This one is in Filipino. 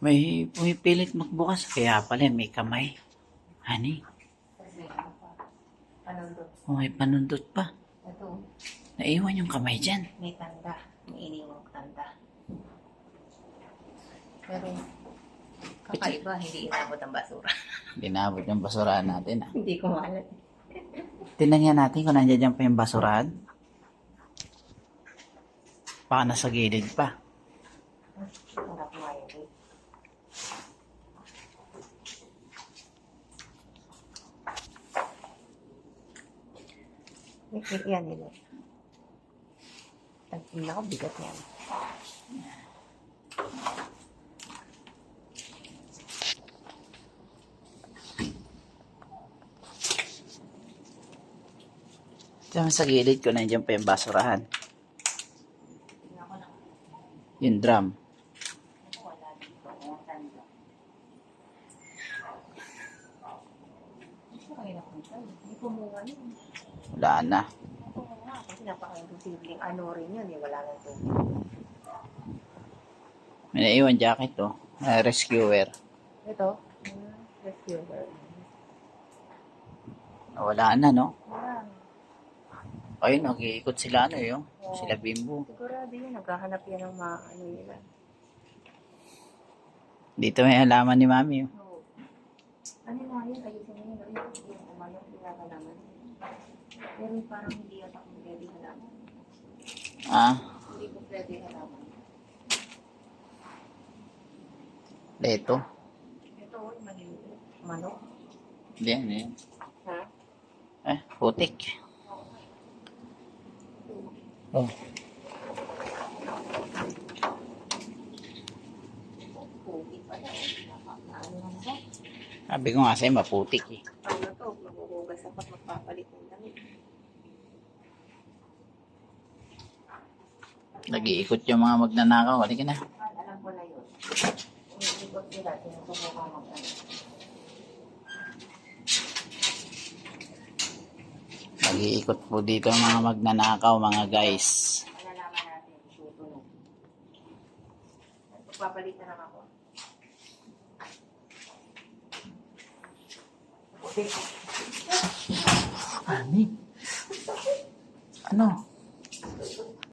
May pumipilit magbukas. Kaya pala may kamay. Honey. Kasi ano pa, panundot. Oh, may panundot pa. Ito, Naiwan yung kamay dyan. may tanda. May iniwang tanda. Pero, kakaiba, hindi inabot ang basura. Binabot yung basurahan natin. Ah. Hindi ko malat. Tinangyan natin kung nandiyan dyan pa yung basurahan. Baka nasa gilid pa. Harap mo yun. Yan nila. Tagpila ko, bigat yan. Diyan sa gilid ko nandiyan pa yung basurahan. Tingnan ko lang. Yung drum. Wala dito. Ang tanda. Gusto kayo napunta. Hindi kumuha yun. Wala na. Kumuha. Kasi napaka-imposibleng ano rin yun. Wala nang tubig. May naiwan jacket to. Rescuer. Ito. Rescuer. Wala na, no? Wala. Ayun, nag-iikot sila, ano yun? Sila Bimbo. Sigurado yun. Naghahanap yan ng mga ano nila. Dito may halaman ni Mami. Oh. So, ano nga yun? Ayusin mo yun. Yung umayong pinagalaman. Pero parang hindi yata kung pwede halaman. Ah, Hindi ko pwede halaman. leto. Ito, maliliit. Manok. Hindi, ano yun? Ha? Putik. Oh. Putik pala. Ano lang ba? Sabi ko nga sa'yo, maputik eh. Ano to? Maghuhugas ako at magpapalit ng damit. Nag-iikot yung mga magnanakaw. Halika na. Alam ko na yun. Umiikot sila. Sinusubukan mag-ano. Nag-iikot po dito ang mga magnanakaw, mga guys. Malalaman natin. Tutunog. Magpapalit na lang ako. Ano?